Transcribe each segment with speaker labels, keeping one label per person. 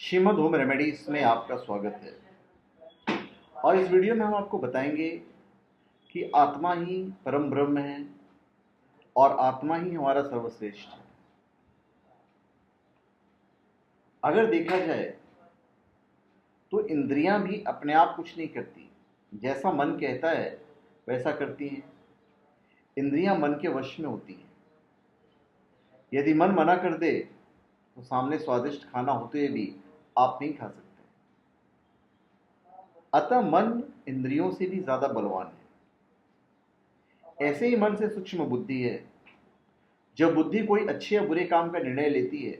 Speaker 1: Shrimad home remedies में आपका स्वागत है। और इस वीडियो में हम आपको बताएंगे कि आत्मा ही परम ब्रह्म है और आत्मा ही हमारा सर्वश्रेष्ठ है। अगर देखा जाए तो इंद्रियां भी अपने आप कुछ नहीं करती, जैसा मन कहता है वैसा करती हैं। इंद्रियां मन के वश में होती हैं। यदि मन मना कर दे तो सामने स्वादिष्ट खाना होते हुए भी आप नहीं खा सकते। अतः मन इंद्रियों से भी ज्यादा बलवान है। ऐसे ही मन से सूक्ष्म बुद्धि है। जब बुद्धि कोई अच्छे या बुरे काम का निर्णय लेती है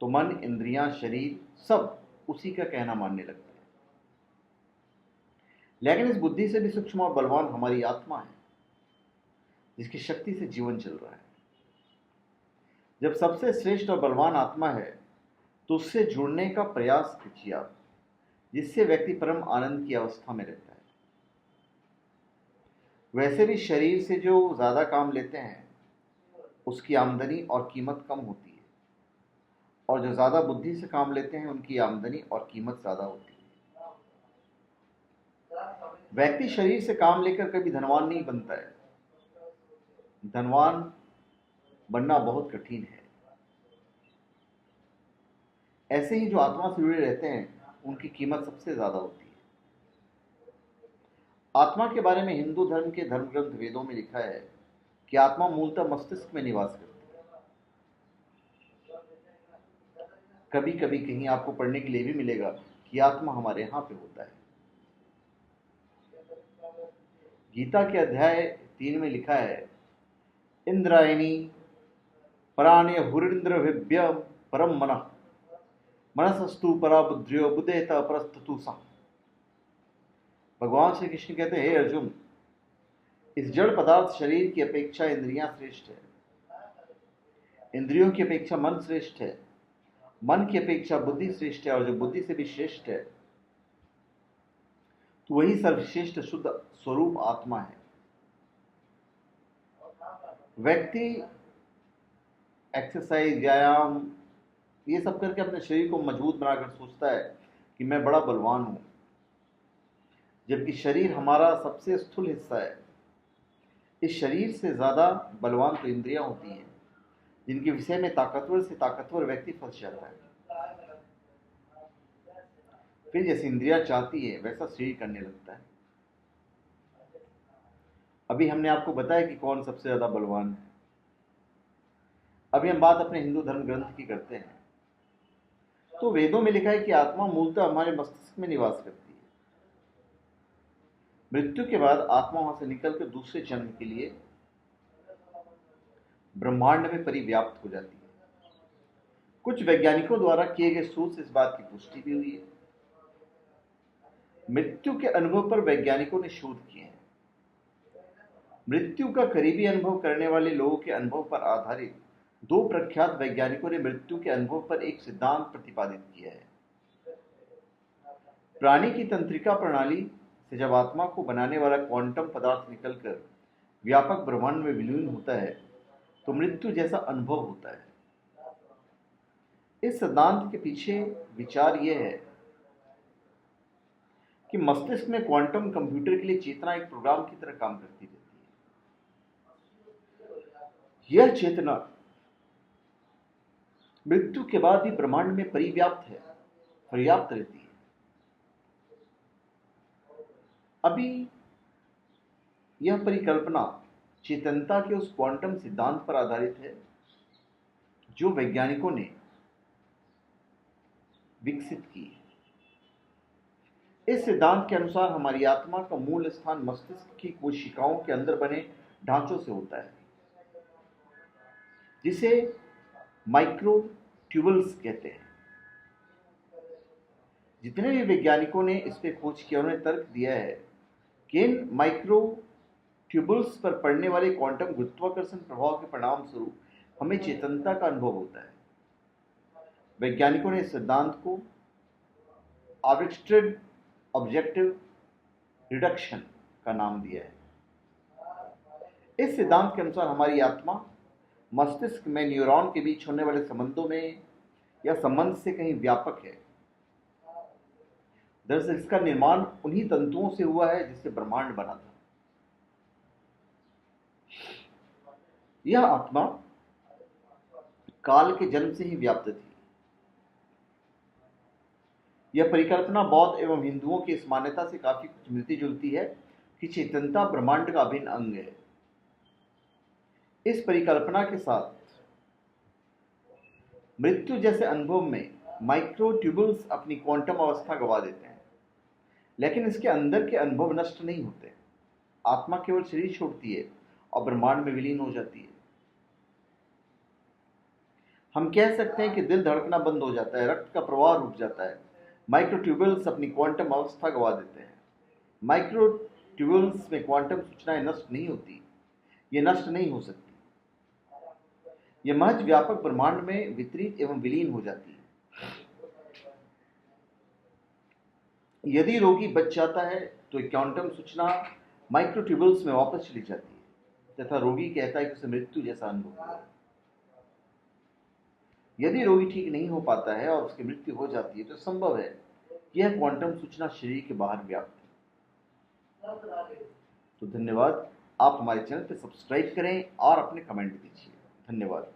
Speaker 1: तो मन, इंद्रियां, शरीर सब उसी का कहना मानने लगते हैं। लेकिन इस बुद्धि से भी सूक्ष्म और बलवान हमारी आत्मा है, जिसकी शक्ति से जीवन चल रहा है। जब सबसे श्रेष्ठ और बलवान आत्मा है तो उससे जुड़ने का प्रयास कीजिए आप, जिससे व्यक्ति परम आनंद की अवस्था में रहता है। वैसे भी शरीर से जो ज्यादा काम लेते हैं उसकी आमदनी और कीमत कम होती है, और जो ज्यादा बुद्धि से काम लेते हैं उनकी आमदनी और कीमत ज्यादा होती है। व्यक्ति शरीर से काम लेकर कभी धनवान नहीं बनता है। धनवान बनना बहुत कठिन है। ऐसे ही जो आत्मा से जुड़े रहते हैं उनकी कीमत सबसे ज्यादा होती है। आत्मा के बारे में हिंदू धर्म के धर्म ग्रंथ वेदों में लिखा है कि आत्मा मूलतः मस्तिष्क में निवास करती है। कभी कभी कहीं आपको पढ़ने के लिए भी मिलेगा कि आत्मा हमारे यहां पे होता है। गीता के अध्याय 3 में लिखा है, इंद्रायणी प्राण्य हुरिंद्रभिभ्य परम मनः मनसस्तु परा बुद्धियो बुद्धेत परस्तु सा। भगवान श्री कृष्ण कहते हैं, हे अर्जुन, इस जड़ पदार्थ शरीर की अपेक्षा इंद्रियां श्रेष्ठ है। इंद्रियों की अपेक्षा मन श्रेष्ठ है। मन की अपेक्षा बुद्धि श्रेष्ठ है, और जो बुद्धि से भी श्रेष्ठ है तो वही सर्वश्रेष्ठ शुद्ध स्वरूप आत्मा है। व्यक्ति एक्सरसाइज, व्यायाम ये सब करके अपने शरीर को मजबूत बनाकर सोचता है कि मैं बड़ा बलवान हूं, जबकि शरीर हमारा सबसे स्थूल हिस्सा है। इस शरीर से ज्यादा बलवान तो इंद्रियां होती हैं, जिनके विषय में ताकतवर से ताकतवर व्यक्ति फंस जाता है। फिर जैसे इंद्रियां चाहती है वैसा शरीर करने लगता है। अभी हमने आपको बताया कि कौन सबसे ज्यादा बलवान है। अभी हम बात अपने हिंदू धर्म ग्रंथ की करते हैं। तो वेदों में लिखा है कि आत्मा मूलतः हमारे मस्तिष्क में निवास करती है। मृत्यु के बाद आत्मा वहां से निकलकर दूसरे जन्म के लिए ब्रह्मांड में परिव्याप्त हो जाती है। कुछ वैज्ञानिकों द्वारा किए गए शोध से इस बात की पुष्टि भी हुई है। मृत्यु के अनुभव पर वैज्ञानिकों ने शोध किए हैं। मृत्यु का करीबी अनुभव करने वाले लोगों के अनुभव पर आधारित दो प्रख्यात वैज्ञानिकों ने मृत्यु के अनुभव पर एक सिद्धांत प्रतिपादित किया है। प्राणी की तंत्रिका प्रणाली से जब आत्मा को बनाने वाला क्वांटम पदार्थ निकलकर व्यापक ब्रह्मांड में विलीन होता है तो मृत्यु जैसा अनुभव होता है। इस सिद्धांत के पीछे विचार यह है कि मस्तिष्क में क्वांटम कंप्यूटर के लिए चेतना एक प्रोग्राम की तरह काम करती रहती है। यह चेतना मृत्यु के बाद भी ब्रह्मांड में पर्याप्त रहती है। अभी यह परिकल्पना चेतनता के उस क्वांटम सिद्धांत पर आधारित है जो वैज्ञानिकों ने विकसित की है। इस सिद्धांत के अनुसार हमारी आत्मा का मूल स्थान मस्तिष्क की कोशिकाओं के अंदर बने ढांचों से होता है, जिसे माइक्रोट्यूबल्स कहते हैं। जितने भी वैज्ञानिकों ने इस पर खोज किया उन्होंने तर्क दिया है कि इन माइक्रोट्यूबल्स पर पड़ने वाले क्वांटम गुरुत्वाकर्षण प्रभाव के परिणाम स्वरूप हमें चेतनता का अनुभव होता है। वैज्ञानिकों ने इस सिद्धांत को आर्बिट्रेरी ऑब्जेक्टिव रिडक्शन का नाम दिया है। इस सिद्धांत के अनुसार हमारी आत्मा मस्तिष्क में न्यूरॉन के बीच होने वाले संबंधों में या संबंध से कहीं व्यापक है, दरअसल इसका निर्माण उन्हीं तंतुओं से हुआ है जिससे ब्रह्मांड बना था। यह आत्मा काल के जन्म से ही व्याप्त थी। यह परिकल्पना बौद्ध एवं हिंदुओं की इस मान्यता से काफी कुछ मिलती जुलती है कि चेतनता ब्रह्मांड का अभिन्न अंग है। इस परिकल्पना के साथ मृत्यु जैसे अनुभव में माइक्रोट्यूबुल्स अपनी क्वांटम अवस्था गवा देते हैं, लेकिन इसके अंदर के अनुभव नष्ट नहीं होते। आत्मा केवल शरीर छोड़ती है और ब्रह्मांड में विलीन हो जाती है। हम कह सकते हैं कि दिल धड़कना बंद हो जाता है, रक्त का प्रवाह रुक जाता है, माइक्रोट्यूबुल्स अपनी क्वांटम अवस्था गवा देते हैं। माइक्रोट्यूबुल्स में क्वांटम सूचनाएं नष्ट नहीं होती, ये नष्ट नहीं हो सकती, ये महज व्यापक ब्रह्मांड में वितरित एवं विलीन हो जाती है। यदि रोगी बच जाता है तो क्वांटम सूचना माइक्रोट्यूबुल्स में वापस चली जाती है तथा रोगी कहता है कि उसे मृत्यु जैसा अनुभव हुआ। यदि रोगी ठीक नहीं हो पाता है और उसकी मृत्यु हो जाती है तो संभव है कि यह क्वांटम सूचना शरीर के बाहर व्याप्त है। तो धन्यवाद। आप हमारे चैनल पर सब्सक्राइब करें और अपने कमेंट दीजिए। धन्यवाद।